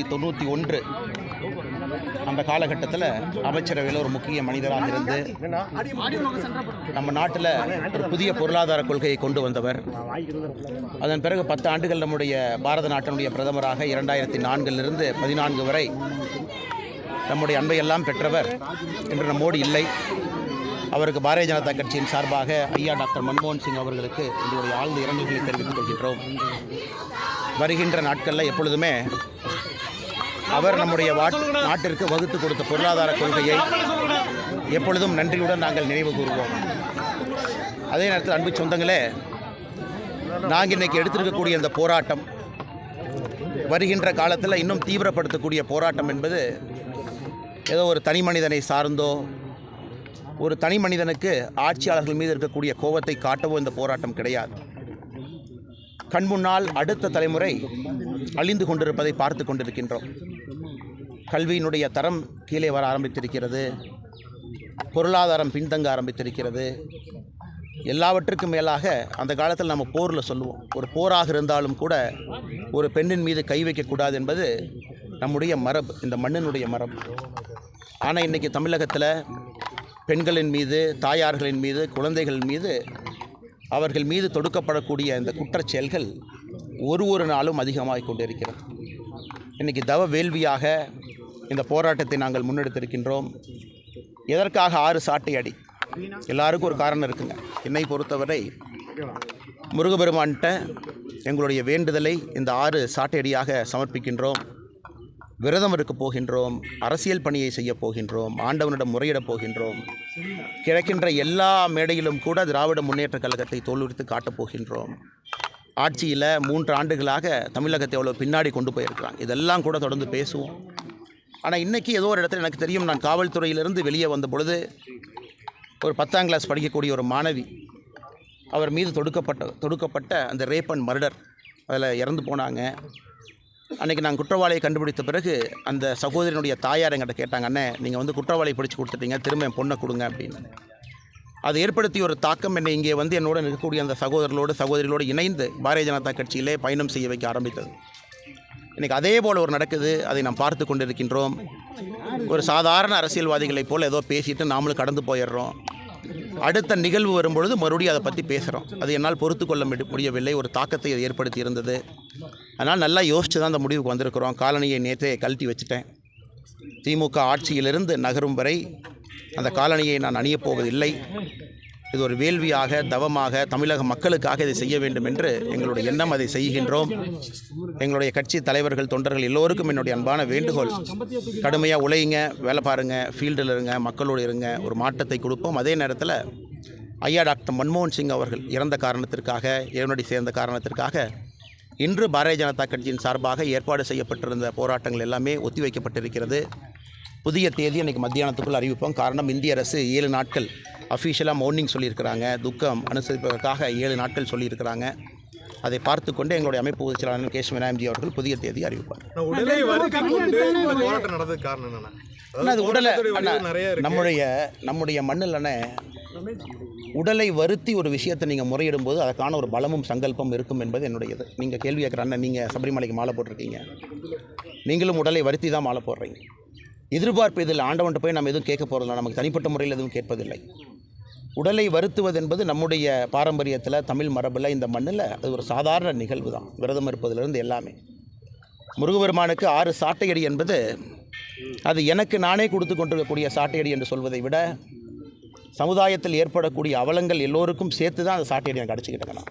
1991 அந்த காலகட்டத்தில் அமைச்சரவையில் ஒரு முக்கிய மனிதராக இருந்து நம்ம நாட்டில் ஒரு புதிய பொருளாதார கொள்கையை கொண்டு வந்தவர். அதன் பிறகு 10 ஆண்டுகள் நம்முடைய பாரத நாட்டினுடைய பிரதமராக 2004 14 வரை நம்முடைய அன்பையெல்லாம் பெற்றவர் இன்று நம்மோடு இல்லை. அவருக்கு பாரதிய ஜனதா கட்சியின் சார்பாக ஐயா டாக்டர் மன்மோகன் சிங் அவர்களுக்கு எங்களுடைய ஆழ்ந்த இரங்கல்களை தெரிவித்துக் கொள்கின்றோம். வருகின்ற நாட்களில் எப்பொழுதுமே அவர் நம்முடைய நாட்டிற்கு வகுத்து கொடுத்த பொருளாதார கொள்கையை எப்பொழுதும் நன்றியுடன் நாங்கள் நினைவு கூறுவோம். அதே நேரத்தில் அன்பு சொந்தங்களே, நாங்கள் இன்றைக்கி எடுத்திருக்கக்கூடிய இந்த போராட்டம் வருகின்ற காலத்தில் இன்னும் தீவிரப்படுத்தக்கூடிய போராட்டம் என்பது ஏதோ ஒரு தனி மனிதனை சார்ந்தோ ஒரு தனி மனிதனுக்கு ஆட்சியாளர்கள் மீது இருக்கக்கூடிய கோபத்தை காட்டவோ இந்த போராட்டம் கிடையாது. கண் முன்னால் அடுத்த தலைமுறை அழிந்து கொண்டிருப்பதை பார்த்து கொண்டிருக்கின்றோம். கல்வியினுடைய தரம் கீழே வர ஆரம்பித்திருக்கிறது, பொருளாதாரம் பின்தங்க ஆரம்பித்திருக்கிறது. எல்லாவற்றுக்கும் மேலாக அந்த காலத்தில் நம்ம போரில் சொல்லுவோம், ஒரு போராக இருந்தாலும் கூட ஒரு பெண்ணின் மீது கை வைக்கக்கூடாது என்பது நம்முடைய மரபு, இந்த மண்ணினுடைய மரபு. ஆனால் இன்றைக்கி தமிழகத்தில் பெண்களின் மீது, தாயார்களின் மீது, குழந்தைகள் மீது, அவர்கள் மீது தொடுக்கப்படக்கூடிய இந்த குற்றச்செயல்கள் ஒரு நாளும் அதிகமாக கொண்டிருக்கிறது. இன்றைக்கி தவ வேள்வியாக இந்த போராட்டத்தை நாங்கள் முன்னெடுத்திருக்கின்றோம். எதற்காக 6 சாட்டை அடி? எல்லாருக்கும் ஒரு காரணம் இருக்குங்க. என்னை பொறுத்தவரை முருகப்பெருமான்கிட்ட எங்களுடைய வேண்டுதலை இந்த 6 சாட்டை அடியாக சமர்ப்பிக்கின்றோம். விரதம் இருக்க போகின்றோம், அரசியல் பணியை செய்ய போகின்றோம், ஆண்டவனிடம் முறையிடப் போகின்றோம். கிடைக்கின்ற எல்லா மேடையிலும் கூட திராவிட முன்னேற்றக் கழகத்தை தோலுரித்து காட்டப் போகின்றோம். ஆட்சியில் 3 ஆண்டுகளாக தமிழகத்தை எவ்வளோ பின்னாடி கொண்டு போயிருக்கிறாங்க, இதெல்லாம் கூட தொடர்ந்து பேசுவோம். ஆனால் இன்றைக்கி ஏதோ ஒரு இடத்துல எனக்கு தெரியும், நான் காவல்துறையிலிருந்து வெளியே வந்த பொழுது ஒரு 10ஆம் கிளாஸ் படிக்கக்கூடிய ஒரு மாணவி, அவர் மீது தொடுக்கப்பட்ட அந்த ரேப் அண்ட் மர்டர், அதில் இறந்து போனாங்க. அன்றைக்கி நாங்கள் குற்றவாளியை கண்டுபிடித்த பிறகு அந்த சகோதரனுடைய தாயார் என்கிட்ட கேட்டாங்க, அண்ணே நீங்கள் குற்றவாளியை பிடிச்சி கொடுத்துட்டீங்க, திரும்ப என் பொண்ணை கொடுங்க அப்படின்னு. அது ஏற்படுத்திய ஒரு தாக்கம் என்னை இங்கே என்னோட இருக்கக்கூடிய அந்த சகோதரிகளோடு இணைந்து பாரதிய ஜனதா கட்சியிலே பயணம் செய்ய வைக்க ஆரம்பித்தது. இன்றைக்கி அதே போல் ஒரு நடக்குது, அதை நாம் பார்த்து கொண்டிருக்கின்றோம். ஒரு சாதாரண அரசியல்வாதிகளைப் போல் ஏதோ பேசிட்டு நாமளும் கடந்து போயிடுறோம். அடுத்த நிகழ்வு வரும்பொழுது மறுபடியும் அதை பற்றி பேசுகிறோம். அது என்னால் பொறுத்து கொள்ள முடியவில்லை. ஒரு தாக்கத்தை அது ஏற்படுத்தி இருந்தது. அதனால் நல்லா யோசித்து தான் அந்த முடிவுக்கு வந்திருக்கிறோம். காலனியை நேற்றே கழட்டி வச்சுட்டேன். திமுக ஆட்சியிலிருந்து நகரும் வரை அந்த காலனியை நான் அணியப் போவதில்லை. இது ஒரு வேள்வியாக, தவமாக, தமிழக மக்களுக்காக இதை செய்ய வேண்டும் என்று எங்களுடைய எண்ணம், அதை செய்கின்றோம். எங்களுடைய கட்சி தலைவர்கள், தொண்டர்கள் எல்லோருக்கும் என்னுடைய அன்பான வேண்டுகோள், கடுமையாக உழையுங்க, வேலை பாருங்கள், ஃபீல்டில் இருங்க, மக்களோடு இருங்க, ஒரு மாற்றத்தை கொடுப்போம். அதே நேரத்தில் ஐயா டாக்டர் மன்மோகன் சிங் அவர்கள் இறந்த காரணத்திற்காக, இறைவனடி சேர்ந்த காரணத்திற்காக இன்று பாரதிய ஜனதா கட்சியின் சார்பாக ஏற்பாடு செய்யப்பட்டிருந்த போராட்டங்கள் எல்லாமே ஒத்திவைக்கப்பட்டிருக்கிறது. புதிய தேதி அன்றைக்கி மத்தியானத்துக்குள் அறிவிப்போம். காரணம், இந்திய அரசு 7 நாட்கள் அஃபீஷியலாக மௌனிங் சொல்லியிருக்கிறாங்க. துக்கம் அனுசரிப்பதற்காக 7 நாட்கள் சொல்லியிருக்கிறாங்க. அதை பார்த்து கொண்டு எங்களுடைய அமைப்பு பொதுச் செயலாளர் கேஷ் விநாயகம்ஜி அவர்கள் புதிய தேதி அறிவிப்பார். நம்முடைய மண்ணில் உடலை வருத்தி ஒரு விஷயத்தை நீங்கள் முறையிடும்போது அதற்கான ஒரு பலமும் சங்கல்பம் இருக்கும் என்பது என்னுடையது. நீங்கள் கேள்வி கேட்குற அண்ணன், நீங்கள் சபரிமலைக்கு மாலை போட்டிருக்கீங்க, நீங்களும் உடலை வருத்தி தான் மாலை போடுறீங்க. எதிர்பார்ப்பு இதில் ஆண்டவன்ட்டு போய் நம்ம எதுவும் கேட்க போகிறதில்ல, நமக்கு தனிப்பட்ட முறையில் எதுவும் கேட்பதில்லை. உடலை வருத்துவது என்பது நம்முடைய பாரம்பரியத்தில், தமிழ் மரபில், இந்த மண்ணில் அது ஒரு சாதாரண நிகழ்வு தான். விரதம் இருப்பதிலிருந்து எல்லாமே. முருகப்பெருமானுக்கு 6 சாட்டையடி என்பது அது எனக்கு நானே கொடுத்து கொண்டிருக்கக்கூடிய சாட்டையடி என்று சொல்வதை விட சமுதாயத்தில் ஏற்படக்கூடிய அவலங்கள் எல்லோருக்கும் சேர்த்து தான் அந்த சாட்டையடி எனக்கு அடிச்சுக்கிட்டேன்.